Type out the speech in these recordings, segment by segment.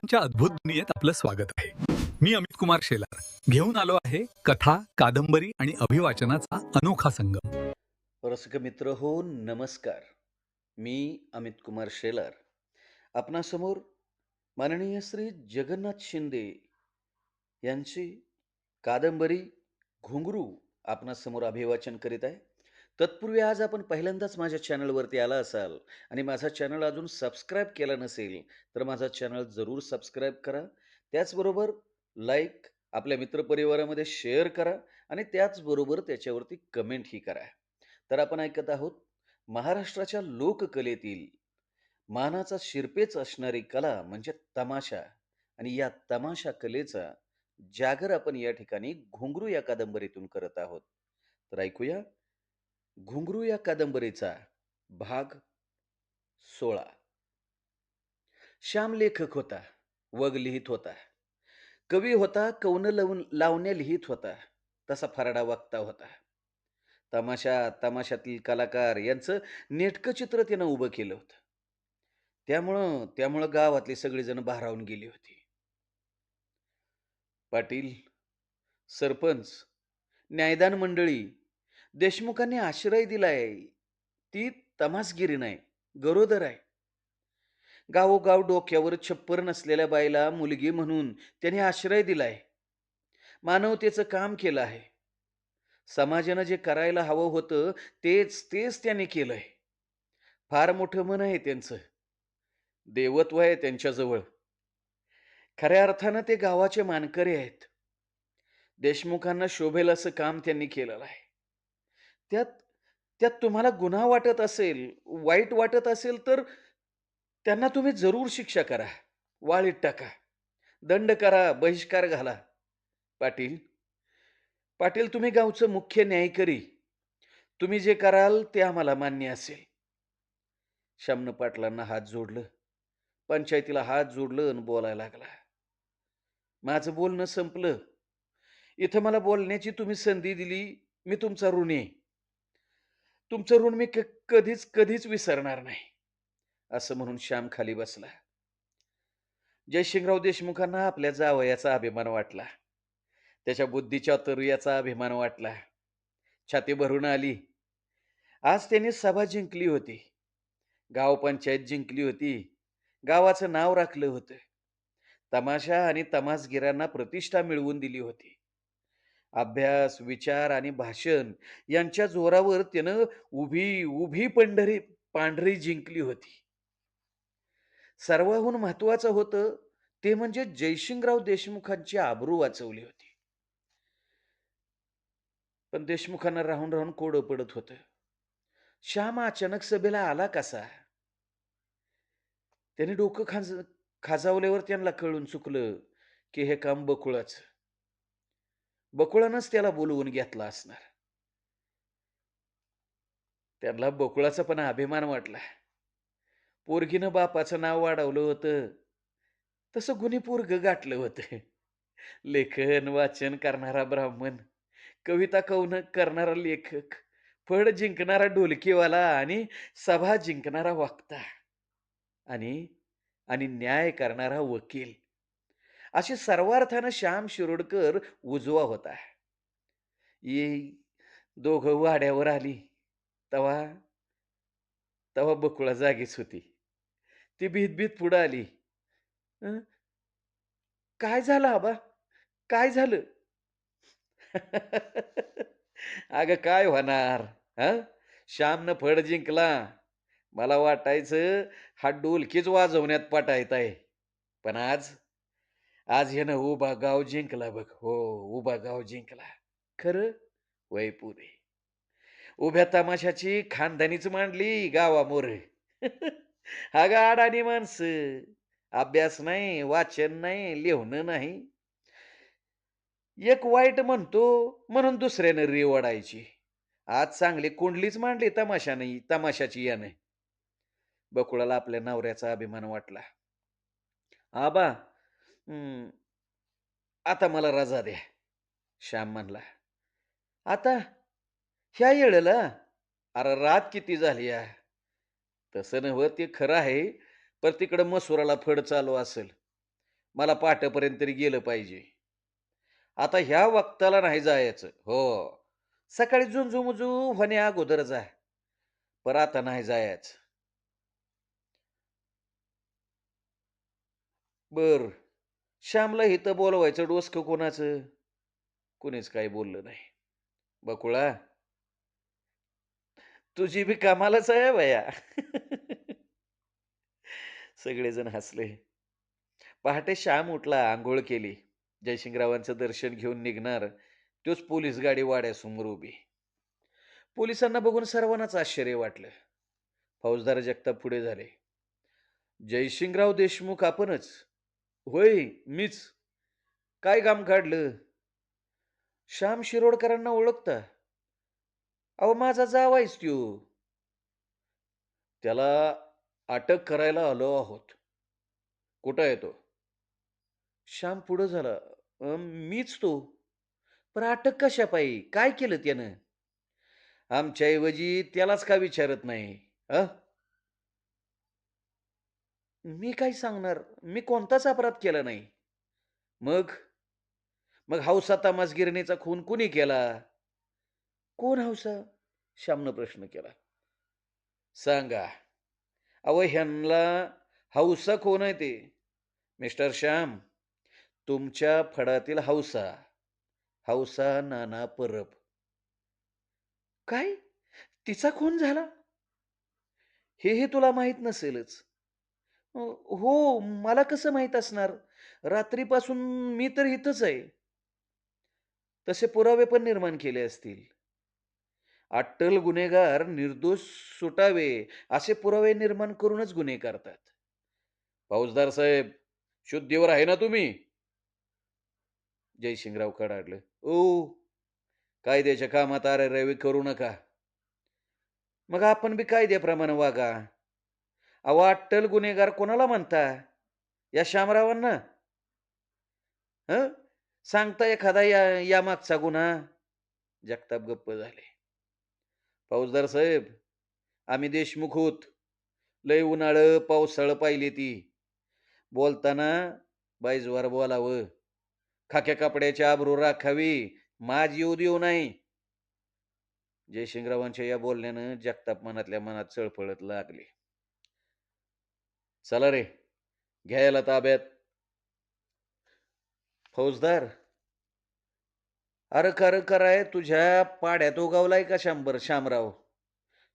कथांच्या अद्भुत दुनियेत आपलं स्वागत आहे. मी अमित कुमार शेलार घेऊन आलो आहे कथा, कादंबरी आणि अभिवाचनाचा अनोखा संगम. रसिक मित्र हो, नमस्कार. मी अमित कुमार शेलार आपणासमोर माननीय श्री जगन्नाथ शिंदे यांची कादंबरी घुंगरू आपणासमोर अभिवाचन करीत आहे. तत्पूर्वी आज आपण पहिल्यांदाच माझ्या चॅनलवरती आला असाल आणि माझा चॅनल अजून सबस्क्राईब केला नसेल तर माझा चॅनल जरूर सबस्क्राईब करा. त्याचबरोबर लाईक, आपल्या मित्रपरिवारामध्ये शेअर करा आणि त्याचबरोबर त्याच्यावरती कमेंटही करा. तर आपण ऐकत आहोत महाराष्ट्राच्या लोककलेतील मानाचा शिरपेच असणारी कला म्हणजे तमाशा, आणि या तमाशा कलेचा जागर आपण या ठिकाणी घुंगरू या कादंबरीतून करत आहोत. तर ऐकूया घुंगरू या कादंबरीचा भाग 16. श्याम लेखक होता, वग लिहित होता. कवी होता, कवनं लावण्या लिहित होता. तसा फराडा वक्ता होता. तमाशातील कलाकार यांचं नेटकं चित्र त्यानं उभं केलं होतं. त्यामुळं त्यामुळं गावातली सगळीजण भारावून गेली होती. पाटील, सरपंच, न्यायदान मंडळी, देशमुखांनी आश्रय दिलाय. ती तमासगिरी नाही, गरोदर आहे. गावोगाव डोक्यावर छप्पर नसलेल्या बाईला मुलगी म्हणून त्याने आश्रय दिलाय. मानवतेचं काम केलं आहे. समाजानं जे करायला हवं होतं तेच तेच त्याने केलंय. फार मोठं मन आहे त्यांचं. देवत्व आहे त्यांच्याजवळ. खऱ्या अर्थानं ते गावाचे मानकरी आहेत. देशमुखांना शोभेल असं काम त्यांनी केलेलं आहे. त्यात त्यात तुम्हाला गुन्हा वाटत असेल, वाईट वाटत असेल तर त्यांना तुम्ही जरूर शिक्षा करा. वाळीत टाका. दंड करा, बहिष्कार घाला. पाटील, पाटील तुम्ही गावचं मुख्य न्यायकरी. तुम्ही जे कराल ते आम्हाला मान्य असेल. शमन पाटलांना हात जोडलं. पंचायतीला हात जोडलं आणि बोलायला लागला. माझं बोलणं संपलं. इथं मला बोलण्याची तुम्ही संधी दिली. मी तुमचा ऋणी आहे. तुमचं ऋण मी कधीच कधीच विसरणार नाही. असं म्हणून श्याम खाली बसला. जयसिंगराव देशमुखांना आपल्या जावयाचा अभिमान वाटला. त्याच्या बुद्धीच्या तरुयाचा अभिमान वाटला. छाती भरून आली. आज त्यांनी सभा जिंकली होती. गाव पंचायत जिंकली होती. गावाचं नाव राखलं होतं. तमाशा आणि तमासगिरांना प्रतिष्ठा मिळवून दिली होती. अभ्यास, विचार आणि भाषण यांच्या जोरावर त्यानं उभी उभी पांढरी जिंकली होती. सर्वाहून महत्वाचं होतं ते म्हणजे जयसिंगराव देशमुखांची आबरू वाचवली होती. पण देशमुखांना राहून राहून कोडं पडत होतं. श्याम अचानक सभेला आला कसा? त्याने डोकं खाजावल्यावर त्यांना कळून चुकलं की हे काम बकुळाचं. बकुळानंच त्याला बोलवून घेतला असणार. त्यांना बकुळाचा पण अभिमान वाटला. पोरगीनं बापाचं नाव वाढवलं होतं, तसं गुणी पोरगं गाठलं होतं. लेखन, वाचन करणारा ब्राह्मण, कविता कवन करणारा लेखक, फड जिंकणारा ढोलकीवाला आणि सभा जिंकणारा वक्ता आणि आणि न्याय करणारा वकील. अशी सर्वार्थानं श्याम शिरोडकर उजवा होता. ही दोघं वाड्यावर आली. तवा तवा बकुळा जागीच होती. ती भीत-भीत पुढं आली. "अं, काय झालं आबा? काय झालं?" अगं काय होणार? हं? श्यामनं फड जिंकला. मला वाटायचं हा ढोलकीच वाजवण्यात पटाईत आहे. पण आज आज ह्यानं उभा गाव जिंकला बघ. हो, उभा गाव जिंकला. खरं? होय पुरे. उभ्या तमाशाची खानदानीच मांडली गावामोर. अगं अडाणी माणसं. अभ्यास नाही, वाचन नाही, लिहणं नाही. एक वाईट म्हणतो म्हणून दुसऱ्यानं री ओढायची. आज चांगली कुंडलीच मांडली तमाशाची याने. बकुळाला आपल्या नवऱ्याचा अभिमान वाटला. "आबा, हं, आता मला रजा द्या." श्याम म्हणला. "आता? ह्या येळेला? अरे रात किती झाली या?" "तसं नव्हं ते खरं आहे, पण तिकडं मसुराला फड चालू असेल." मला पहाटेपर्यंत तरी गेलं पाहिजे. आता ह्या वक्ताला नाही जायचं. हो. सकाळी झुंजू-मुजू होण्या अगोदर जा. पण आता नाही जायचं. बरं. श्यामला इथं बोलवायचं डोसकं कोणाचं? कुणीच काही बोललं नाही. "बकुळा, तुझी बी कमालच आहे बया." सगळेजण हसले. पहाटे श्याम उठला, अंघोळ केली. जयसिंगरावांचं दर्शन घेऊन निघणार, तोच पोलीस गाडी वाड्यासमोर उभी. पोलिसांना बघून सर्वांनाच आश्चर्य वाटलं. फौजदार जगताप पुढे झाले. "जयसिंगराव देशमुख आपणच?" "होय, मीच. काय काम काढलं?" "श्याम शिरोडकरांना ओळखता?" "अहो, माझा जावाईच त्यो." "त्याला अटक करायला आलो आहोत." "कुठं आहे तो?" श्याम पुढे झाला. मीच तो." "पण अटक कशापायी? काय केलं त्यानं?" "आमच्याऐवजी त्यालाच का विचारत नाही? हं?" "मी काय सांगणार? मी कोणताच अपराध केला नाही." "मग? मग हौसा तमास गिरणीचा खून कुणी केला?" "कोण हौसा?" श्यामनं प्रश्न केला. "सांगा." "अहो, ह्यांना हौसा कोण आहे ते?" "मिस्टर श्याम, तुमच्या फडातील हौसा, हौसा नाना परब." "काय? तिचा खून झाला?" "हे तुला माहीत नसेलच." "अ, हो, मला कसं माहीत असणार? रात्रीपासून मी तर इथंच आहे." "तसे पुरावे पण निर्माण केले असतील." "अट्टल गुन्हेगार निर्दोष सुटावे असे पुरावे निर्माण करूनच गुन्हे करतात." "फौजदार साहेब, शुद्धीवर आहे ना तुम्ही?" जयसिंगराव कडाडले. "ओ, कायद्याच्या कामात अरेरावी करू नका." "मग आपण बी कायद्याप्रमाणे वागा." "अहो, अट्टल गुन्हेगार कोणाला म्हणता? या शामरावांना? हं? सांगता एखादा यामागचा गुन्हा?" जगताप गप्प झाले. "फौजदार साहेब, आम्ही देशमुख आहोत. लय उन्हाळं, पावसाळं पाहिली ती. बोलताना बाईजवार बोलावं. खाक्या कपड्याची आबरू राखावी. माज येऊ देऊ नाही." जयसिंगरावांच्या या बोलण्यानं जगताप मनातल्या मनात चळफळत लागले. "चला रे, घ्या याला ताब्यात." "फौजदार, अरे कराय तुझ्या पाड्यात उगावलाय का 100 शामराव?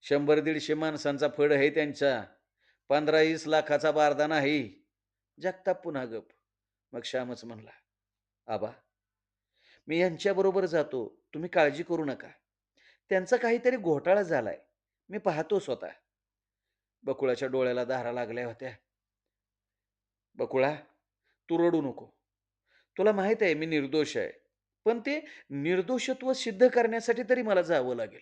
100-150 माणसांचा फड आहे त्यांचा. 15-20 लाखाचा बारदाना आहे." जगताप पुन्हा गप. मग श्यामच म्हणला, "आबा, मी यांच्याबरोबर जातो. तुम्ही काळजी करू नका. त्यांचा काहीतरी घोटाळा झालाय. मी पाहतो स्वतः." बकुळाच्या डोळ्याला धारा लागल्या होत्या. "बकुळा, तू रडू नको. तुला माहित आहे मी निर्दोष आहे. पण ते निर्दोषत्व सिद्ध करण्यासाठी तरी मला जावं लागेल."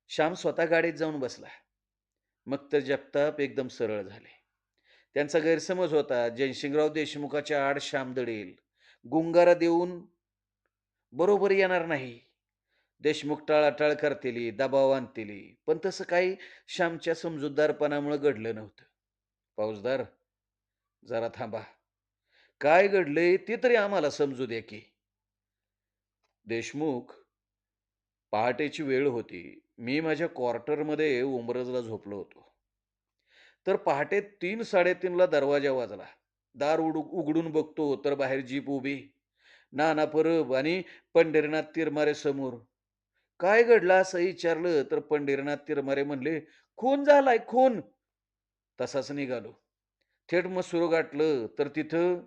श्याम स्वतः गाडीत जाऊन बसला. मग तर जगताप एकदम सरळ झाले. त्यांचा गैरसमज होता जयसिंगराव देशमुखाच्या आड श्याम दडेल. गुंगारा देऊन बरोबर येणार नाही. देशमुख टाळाटाळ करतेली, दबाव आणतेली. पण तसं काही श्यामच्या समजूतदारपणामुळे घडलं नव्हतं. "फौजदार, जरा थांबा. काय घडलंय ते तरी आम्हाला समजू द्या की." देशमुख, पहाटेची वेळ होती. मी माझ्या क्वार्टरमध्ये उंबरजला झोपलो होतो. तर पहाटे 3-3:30ला दरवाजा वाजला. दार उघडून बघतो तर बाहेर जीप उभी. नाना परब आणि पंढरीनाथ तिरमारे समोर. "काय घडलं?" असं विचारलं तर पंढरीनाथ तिरमारे म्हणले, "खून झालाय, खून." तसाच निघालो. थेट मसूर गाठलं तर तिथं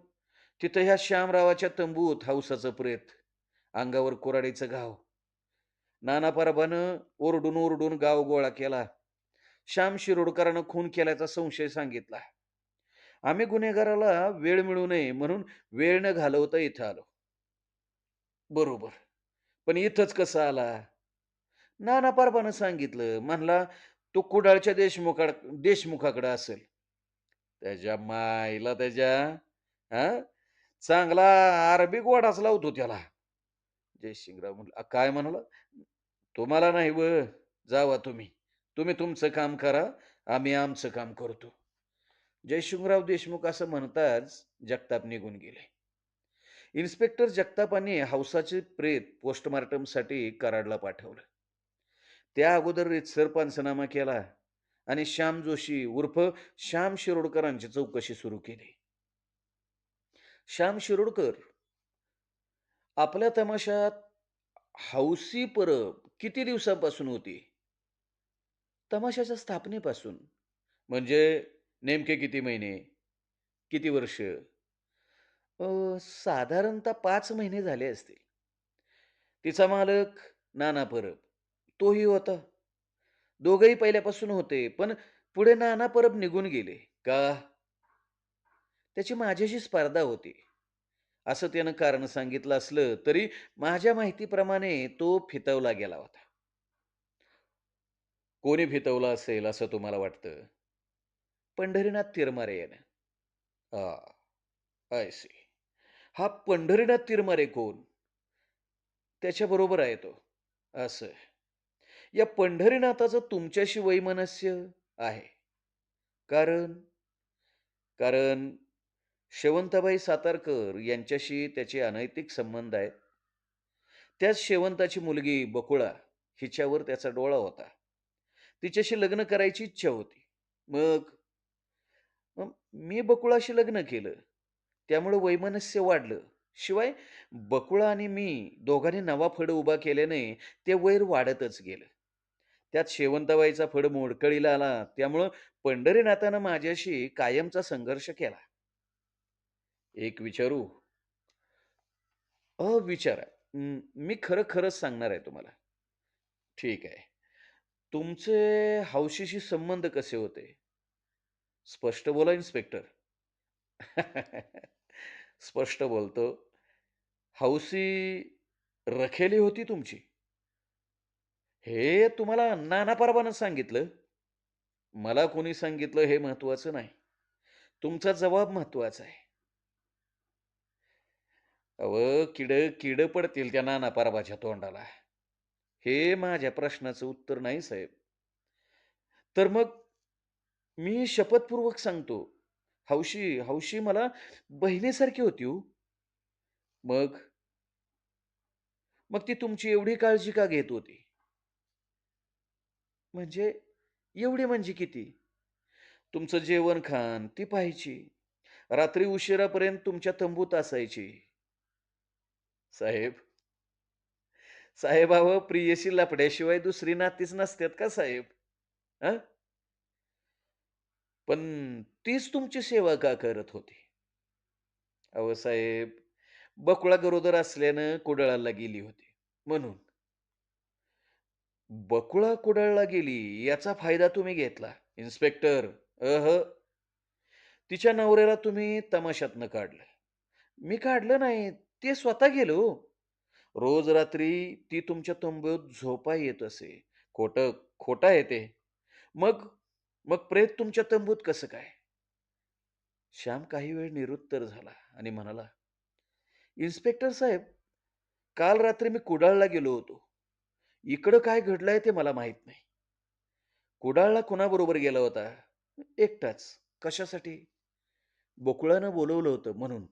तिथं ह्या श्यामरावाच्या तंबूत हौसाचं प्रेत. अंगावर कुऱ्हाडीचं घाव. नाना परबानं ओरडून ओरडून गाव गोळा केला. श्याम शिरोडकरानं खून केल्याचा संशय सांगितला. आम्ही गुन्हेगाराला वेळ मिळू नये म्हणून वेळ न घालवता इथं आलो. "बरोबर. पण इथंच कसं आला?" नाना परबानं सांगितलं. म्हणला, "तो कुडाळच्या देशमुखाकडे असेल." त्याच्या माईला त्याच्या, हां? चांगला अरबी गोडाच लावतो त्याला. जयसिंगराव म्हणला, काय म्हणाला?" "तुम्हाला नाही जावा तुम्ही. तुम्ही तुमचं काम करा. आम्ही आमचं काम करतो." जयशिंगराव देशमुख असं म्हणताच जगताप निघून गेले. इन्स्पेक्टर जगतापांनी हौसाचे प्रेत पोस्टमार्टमसाठी कराडला पाठवलं. त्या अगोदर रीतसर पंचनामा केला आणि श्याम जोशी उर्फ श्याम शिरोडकरांची चौकशी सुरू केली. श्याम शिरोडकर आपल्या तमाशात हौसी परब किती दिवसांपासून होती? तमाशाच्या स्थापनेपासून. म्हणजे नेमके किती महिने? किती वर्ष? साधारणतः 5 महिने झाले असतील. तिचा मालक नाना परब, तोही होता. दोघंही पहिल्यापासून होते. पण पुढे नाना परब निघून गेले. का? त्याची माझ्याशी स्पर्धा होती. असं त्यानं कारण सांगितलं असलं तरी माझ्या माहितीप्रमाणे तो फितवला गेला होता. कोणी फितवला असेल असं तुम्हाला वाटतं? पंढरीनाथ तिरमारे यानं. हां, आय सी. हा पंढरीनाथ तिरमारे कोण? त्याच्याबरोबर आहे तो. असं. या पंढरीनाथाचं तुमच्याशी वैमनस्य आहे. कारण कारण शेवंताबाई सातारकर यांच्याशी त्याचे अनैतिक संबंध आहेत. त्याच शेवंताची मुलगी बकुळा हिच्यावर त्याचा डोळा होता. तिच्याशी लग्न करायची इच्छा होती. मग मग मी बकुळाशी लग्न केलं. त्यामुळे वैमनस्य वाढलं. शिवाय बकुळा आणि मी दोघांनी नवा फड उभा केल्याने ते वैर वाढतच गेलं. त्यात शेवंताबाईचा फड मोडकळीला आला. त्यामुळं पंढरीनाथानं माझ्याशी कायमचा संघर्ष केला. एक विचारू? विचारा. मी खरंच सांगणार आहे तुम्हाला. ठीक आहे. तुमचे हौशीशी संबंध कसे होते? स्पष्ट बोला इन्स्पेक्टर. स्पष्ट बोलतो. हौसी रखेली होती तुमची? हे तुम्हाला नाना परबानं सांगितलं? मला कोणी सांगितलं हे महत्वाचं नाही. तुमचा जबाब महत्वाचा आहे. अहो, किडं पडतील त्या नाना परबाच्या तोंडाला. हे माझ्या प्रश्नाचं उत्तर नाही साहेब. तर मग मी शपथपूर्वक सांगतो, हौशी मला बहिणीसारखी होती हो. मग मग ती तुमची एवढी काळजी का घेत होती? म्हणजे एवढी म्हणजे किती? तुमचं जेवण-खाण ती पाहायची. रात्री उशिरापर्यंत तुमच्या तंबूत असायची. साहेब, साहेब अहो प्रेयसी लफड्याशिवाय दुसरी नातीच नसतात का साहेब? हं? पण तीच तुमची सेवा का करत होती? अहो साहेब, बकुळा गरोदर असल्यानं कुडाळला गेली होती. म्हणून. बकुळा कुडाळला गेली याचा फायदा तुम्ही घेतला. इन्स्पेक्टर, तिच्या नवऱ्याला तुम्ही तमाशातनं काढलं. मी काढलं नाही. ते स्वतः गेले हो. रोज रात्री ती तुमच्या तंबूत झोपा येत असे. खोटं आहे ते. मग मग प्रेत तुमच्या तंबूत कसं काय? श्याम काही वेळ निरुत्तर झाला आणि म्हणाला, "इन्स्पेक्टर साहेब, काल रात्री मी कुडाळला गेलो होतो. इकडं काय घडलंय ते मला माहीत नाही. कुडाळला कुणाबरोबर गेला होता? एकटाच. कशासाठी? बकुळानं बोलवलं होतं म्हणून.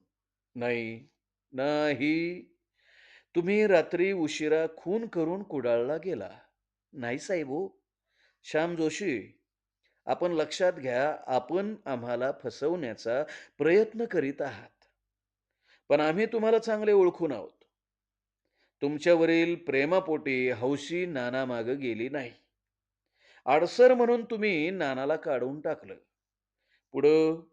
नाही, नाही. तुम्ही रात्री उशिरा खून करून कुडाळला गेला. नाही साहेब हो. श्याम जोशी, आपण लक्षात घ्या, आपण आम्हाला फसवण्याचा प्रयत्न करीत आहात. पण आम्ही तुम्हाला चांगले ओळखून आहोत. तुमच्यावरील प्रेमापोटी हौशी नानामागं गेली नाही. आडसर म्हणून तुम्ही नानाला काढून टाकलं. पुढं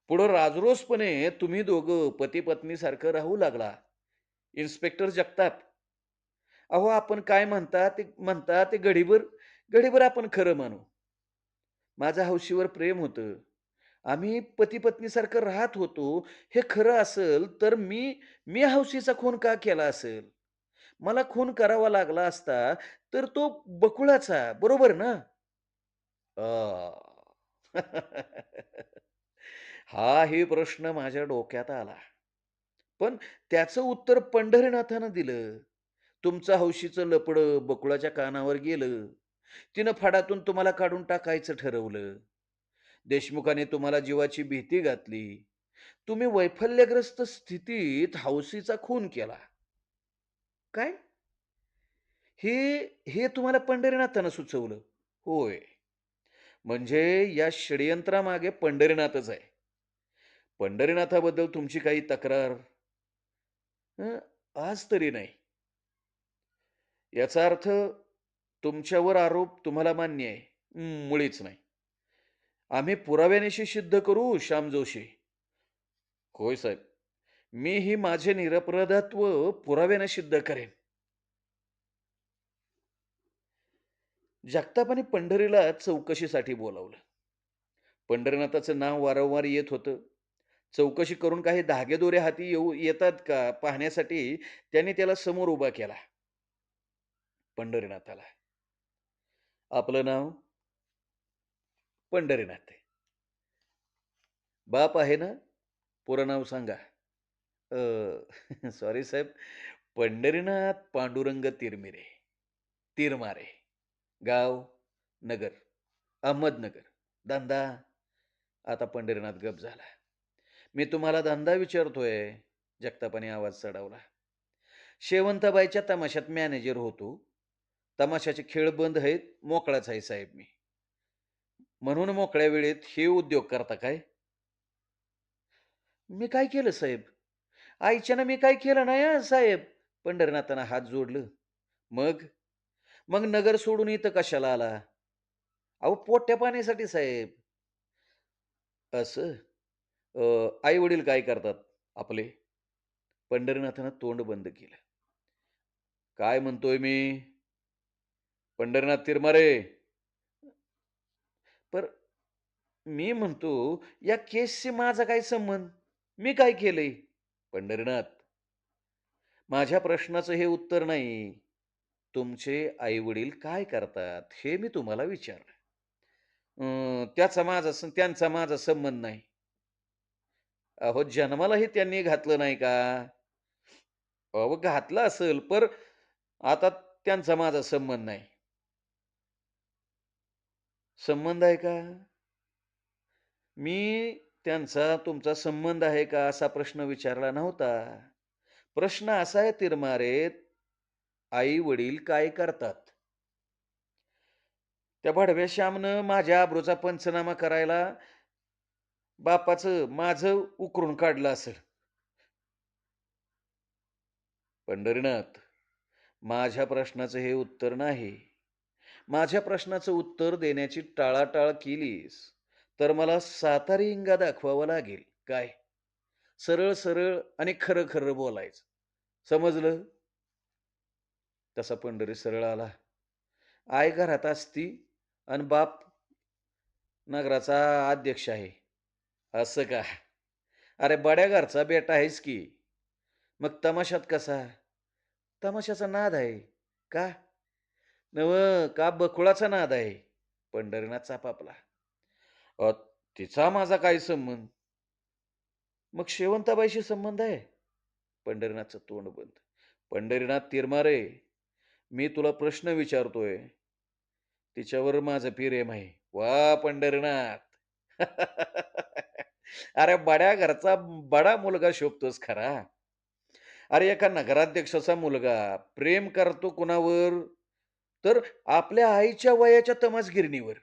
पुढं राजरोसपणे तुम्ही दोघं पती-पत्नीसारखं राहू लागला. इन्स्पेक्टर जगताप, अहो आपण काय म्हणता ते घडीभर आपण खरं मानू. माझं हौशीवर प्रेम होतं. आम्ही पती-पत्नीसारखं राहत होतो. हे खरं असेल तर मी मी हौशीचा खून का केला असेल? मला खून करावा लागला असता तर तो बकुळाचा, बरोबर ना? आ. हाही प्रश्न माझ्या डोक्यात आला. पण त्याचं उत्तर पंढरीनाथानं दिलं. तुमचं हौशीचं लफडं बकुळाच्या कानावर गेलं. तिनं फडातून तुम्हाला काढून टाकायचं ठरवलं. देशमुखाने तुम्हाला जीवाची भीती घातली. तुम्ही वैफल्यग्रस्त स्थितीत हौसीचा खून केला. काय? हे हे तुम्हाला पंढरीनाथानं सुचवलं? होय. म्हणजे या षडयंत्रामागे पंढरीनाथच आहे. पंढरीनाथाबद्दल तुमची काही तक्रार हं, आज तरी नाही. याचा अर्थ तुमच्यावर आरोप तुम्हाला मान्य आहे. मुळीच नाही. आम्ही पुराव्यानिशी सिद्ध करू श्याम जोशी. होय साहेब. मी ही माझे निरपराधत्व पुराव्याने सिद्ध करेन. जगतापाने पंढरीला चौकशीसाठी बोलावलं. पंढरीनाथाचं नाव वारंवार येत होतं. चौकशी करून काही धागेदोरे हाती येतात का पाहण्यासाठी त्यांनी त्याला समोर उभा केला. पंढरीनाथाला. आपलं नाव पंढरीनाथ आहे. बाप आहे ना? पुरं नाव सांगा. सॉरी साहेब. पंढरीनाथ पांडुरंग तिरमिरे. तिरमारे. गाव नगर. अहमदनगर. धंदा. आता पंढरीनाथ गप झाला. मी तुम्हाला धंदा विचारतोय. जगतापाने आवाज चढवला. शेवंताबाईच्या तमाशात मॅनेजर होतो. तमाशाचे खेळ बंद आहेत. मोकळाच आहे साहेब मी. म्हणून मोकळ्या वेळेत हे उद्योग करता काय? मी काय केलं साहेब? आईच्यानं मी काय केलं नाही हं साहेब. पंढरनाथानं हात जोडलं. मग? मग नगर सोडून इथं कशाला आला? अहो पोट्या पाण्यासाठी साहेब. असं? आई-वडील काय करतात आपले? पंढरीनाथानं तोंड बंद केलं. काय म्हणतोय मी? पंढरीनाथ तिरमारे. पर मी म्हणतो या केसशी माझा काय संबंध? मी काय केलंय? पंढरीनाथ, माझ्या प्रश्नाचं हे उत्तर नाही. तुमचे आई-वडील काय करतात? हे मी तुम्हाला विचारलं. त्यांचा माझा संबंध नाही. अहो, जन्मालाही त्यांनी घातलं नाही का? अहो, घातलं असेल, आता त्यांचा माझा संबंध नाही. संबंध आहे का? मी त्यांचा तुमचा संबंध आहे का असा प्रश्न विचारला नव्हता. प्रश्न असा आहे तिरमारे, आई-वडील काय करतात? त्या भडव्या श्यामनं माझ्या अब्रूचा पंचनामा करायला बापाचं माझं उकरून काढलं असेल. पंढरीनाथ, माझ्या प्रश्नाचं हे उत्तर नाही. माझ्या प्रश्नाचं उत्तर देण्याची टाळाटाळ केलीस, तर मला सातारी इंगा दाखवावा लागेल. काय? सरळ-सरळ आणि खरं-खरं बोलायचं. समजलं? तसा पंढरी सरळ आला. आई घरात असती आणि बाप नगराचा अध्यक्ष आहे. असं का? अरे बड्या घरचा बेटा आहेस की. मग तमाशात कसा? तमाशाचा नाद आहे. का? नव्हं, का बकुळाचा नाद आहे? पंढरीनाथ चापापला. अ, तिचा माझा काय संबंध? मग शेवंताबाईशी संबंध आहे? पंढरीनाथचं तोंड बंद. पंढरीनाथ तिरमारे, मी तुला प्रश्न विचारतोय. तिच्यावर माझं प्रेम आहे. वाह पंढरीनाथ! अरे बड्या घरचा बडा मुलगा शोभतोस खरा. अरे एका नगराध्यक्षाचा मुलगा प्रेम करतो कुणावर? तर आपल्या आईच्या वयाच्या तमासगिरणीवर.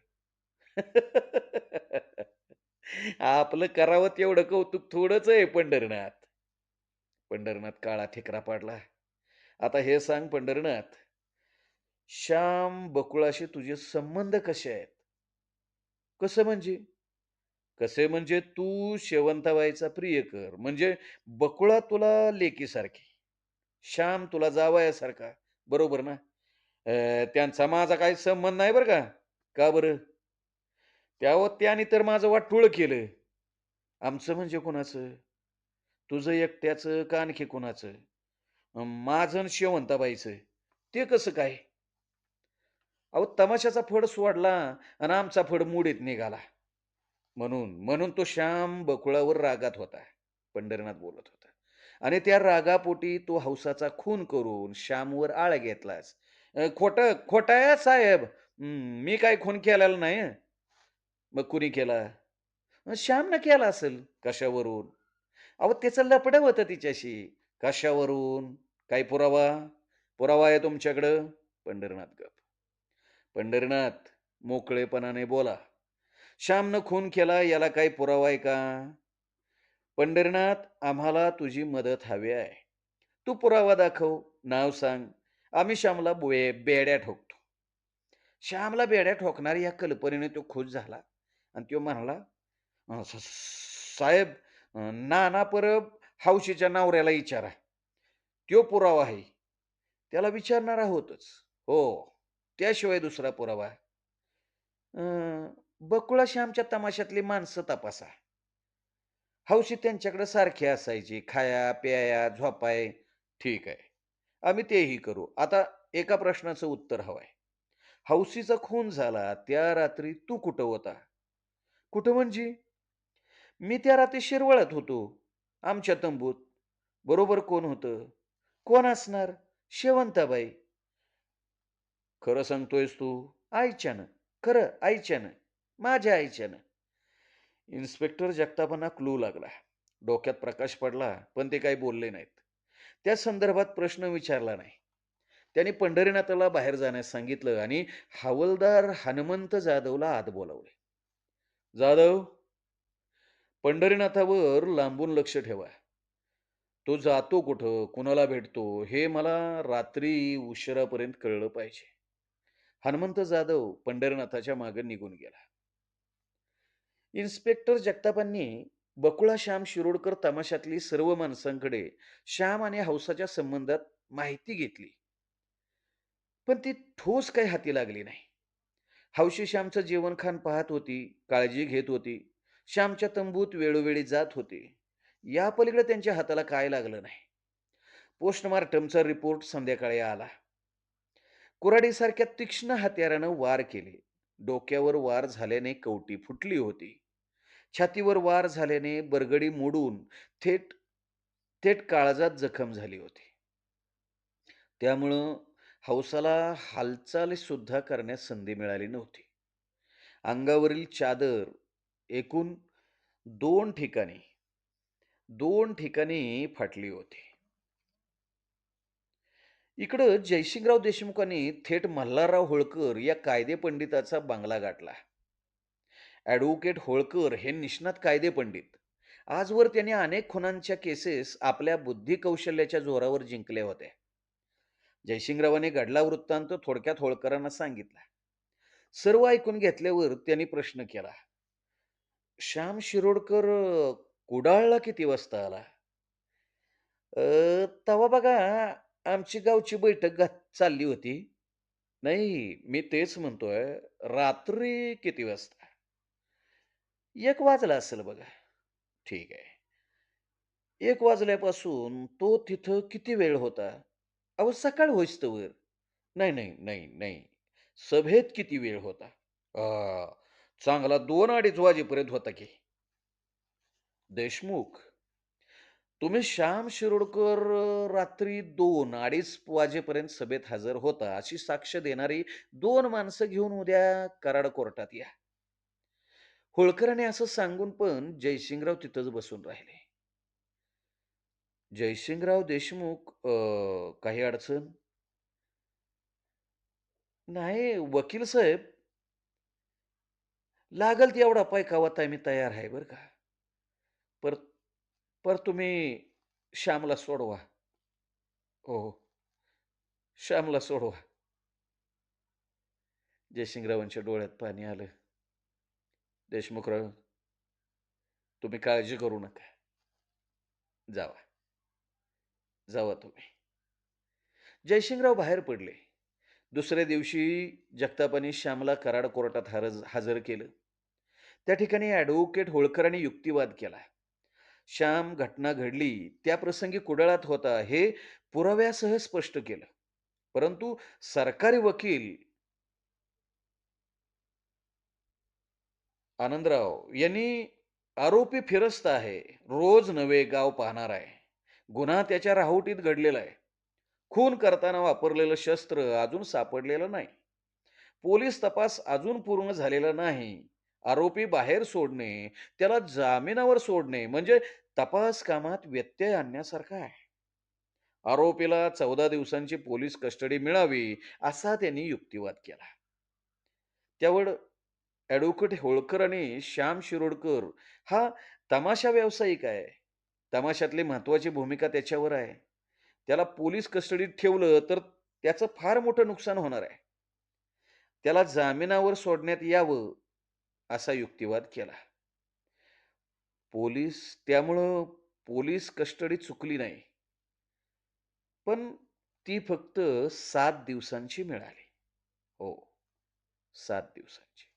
आपलं करावं तेवढं कौतुक थोडंच आहे पंढरनाथ. पंढरनाथ काळा ठिकरा पाडला. आता हे सांग पंढरनाथ, श्याम बकुळाशी तुझे संबंध कसे आहेत? कसं म्हणजे? कसे म्हणजे तू शेवंताबाईचा प्रियकर. म्हणजे बकुळा तुला लेकीसारखी, श्याम तुला जावयासारखा. बरोबर ना? त्यांचा माझा काही संबंध नाही बरं का. का बरं? त्याने तर माझं वाटोळं केलं. आमचं म्हणजे कोणाचं? तुझं एकट्याचं का आणखी कोणाचं? माझं आणि शेवंताबाईचं. ते कसं काय? अहो तमाशाचा फड सोडला आणि आमचा फड मुडीत निघाला. म्हणून तो श्याम बकुळावर रागात होता. पंढरीनाथ बोलत होता. आणि त्या रागापोटी तो हौसाचा खून करून श्यामवर आळा घेतलास. खोटं आहे साहेब. मी काय खून केलेला नाही हं. मग कुणी केला? श्यामनं केला असेल. कशावरून? अहो त्याचं लफडं होतं तिच्याशी. कशावरून? काही पुरावा? पुरावा आहे तुमच्याकडं? पंढरीनाथ गप. पंढरीनाथ, मोकळेपणाने बोला. श्यामनं खून केला याला काही पुरावा आहे का? पंढरीनाथ, आम्हाला तुझी मदत हवी आहे. तू पुरावा दाखव, नाव सांग. आम्ही श्यामला बेड्या ठोकतो. श्यामला बेड्या ठोकणार या कल्पनेने तो खुश झाला आणि तो म्हणाला, साहेब, नाना परब हौशीच्या नवऱ्याला विचारा. त्यो पुरावा आहे. त्याला विचारणार आहोतच. हो, त्याशिवाय दुसरा पुरावा. बकुळा श्यामच्या तमाशातली माणसं तपासा. हौशी त्यांच्याकडे सारखी असायची. खाया, प्याया, झोपाय. ठीक आहे. आम्ही तेही करू. आता एका प्रश्नाचं उत्तर हवंय. हौसीचा खून झाला त्या रात्री तू कुठं होता? कुठं म्हणजे? मी त्या रात्री शिरवळत होतो. आमच्या तंबूत. बरोबर कोण होतं? कोण असणार? शेवंताबाई. खरं सांगतोयस तू? आईच्यानं. खरं आईच्यानं. माझ्या आईच्यानं. इन्स्पेक्टर जगतापांना क्लू लागला. डोक्यात प्रकाश पडला, पण ते काही बोलले नाहीत. त्या संदर्भात प्रश्न विचारला नाही. त्यांनी पंढरीनाथाला बाहेर जाण्यास सांगितलं आणि हवालदार हनुमंत जाधवला आत बोलावले. जाधव, पंढरीनाथावर लांबून लक्ष ठेवा. तो जातो कुठं, कुणाला भेटतो, हे मला रात्री उशिरापर्यंत कळलं पाहिजे. हनुमंत जाधव पंढरीनाथाच्या मागे निघून गेला. इन्स्पेक्टर जगतापांनी बकुळा श्याम शिरोडकर तमाशातली सर्व माणसांकडे श्याम आणि हौसाच्या संबंधात माहिती घेतली. पण ती ठोस काही हाती लागली नाही. हौशी श्यामचं जेवणखाण पाहत होती, काळजी घेत होती. श्यामच्या तंबूत वेळोवेळी जात होती. या पलीकडे त्यांच्या हाताला काय लागलं नाही. पोस्टमार्टमचा रिपोर्ट संध्याकाळी आला. कुऱ्हाडीसारख्या तीक्ष्ण हत्यारानं वार केले. डोक्यावर वार झाल्याने कवटी फुटली होती. छातीवर वार झाल्याने बरगडी मोडून थेट थेट काळजात जखम झाली होती. त्यामुळं हौसाला हालचाल सुद्धा करण्यास संधी मिळाली नव्हती. अंगावरील चादर एकूण दोन ठिकाणी दोन ठिकाणी फाटली होती. इकडं जयसिंगराव देशमुखांनी थेट मल्हारराव होळकर या कायदे पंडिताचा बंगला गाठला. ॲडव्होकेट होळकर हे निष्णात कायदे पंडित. आजवर त्यांनी अनेक खुनांच्या केसेस आपल्या बुद्धी कौशल्याच्या जोरावर जिंकल्या होत्या. जयसिंगरावांनी घडला वृत्तांत थोडक्यात होळकरांना सांगितला. सर्व ऐकून घेतल्यावर त्यांनी प्रश्न केला. श्याम शिरोडकर कुडाळला किती वाजता आला? तेव्हा बघा आमची गावची बैठक चालली होती. नाही, मी तेच म्हणतोय. रात्री किती वाजता? 1 वाजला असेल बघा. ठीक आहे. 1 वाजल्यापासून तो तिथं किती वेळ होता? अहो सकाळ होईस्तोवर. नाही, नाही, नाही, नाही. सभेत किती वेळ होता? चांगला 2-2:30 वाजेपर्यंत होता की. देशमुख, तुम्ही श्याम शिरोडकर रात्री 2-2:30 वाजेपर्यंत सभेत हजर होता, अशी साक्ष देणारी 2 माणसं घेऊन उद्या कराड कोर्टात या. होळकरांनी असं सांगून पण जयसिंगराव तिथंच बसून राहिले. जयसिंगराव देशमुख, काही अडचण? नाही, वकील साहेब, लागल तेवढा पैकावता मी तयार आहे बरं का. पर पर तुम्ही श्यामला सोडवा. हो, हो. श्यामला सोडवा. जयसिंगरावांच्या डोळ्यात पाणी आलं. देशमुखराव, तुम्ही काळजी करू नका. जावा. जावा तुम्ही. जयसिंगराव बाहेर पडले. दुसऱ्या दिवशी जगतापांनी श्यामला कराड कोर्टात हजर केलं. त्या ठिकाणी ॲडव्होकेट होळकरांनी युक्तिवाद केला. श्याम घटना घडली त्या प्रसंगी कुडाळात होता हे पुराव्यासह स्पष्ट केलं. परंतु सरकारी वकील आनंदराव यांनी आरोपी फिरस्त आहे. रोज नवे गाव पाहणार आहे. गुन्हा त्याच्या राहोटीत घडलेला आहे. खून करताना वापरलेलं शस्त्र अजून सापडलेलं नाही. पोलीस तपास अजून पूर्ण झालेला नाही. आरोपी बाहेर सोडणे, त्याला जामिनावर सोडणे म्हणजे तपास कामात व्यत्यय आणण्यासारखं आहे. आरोपीला 14 दिवसांची पोलीस कस्टडी मिळावी, असा त्यांनी युक्तिवाद केला. त्यावर ॲडव्होकेट होळकर आणि श्याम शिरोडकर हा तमाशा व्यावसायिक आहे. तमाशातली महत्त्वाची भूमिका त्याच्यावर आहे. त्याला पोलीस कस्टडीत ठेवलं तर त्याचं फार मोठं नुकसान होणार आहे. त्याला जामिनावर सोडण्यात यावं, असा युक्तिवाद केला. पोलीस त्यामुळं पोलीस कस्टडी चुकली नाही. पण ती फक्त 7 दिवसांची मिळाली. हो, 7 दिवसांची.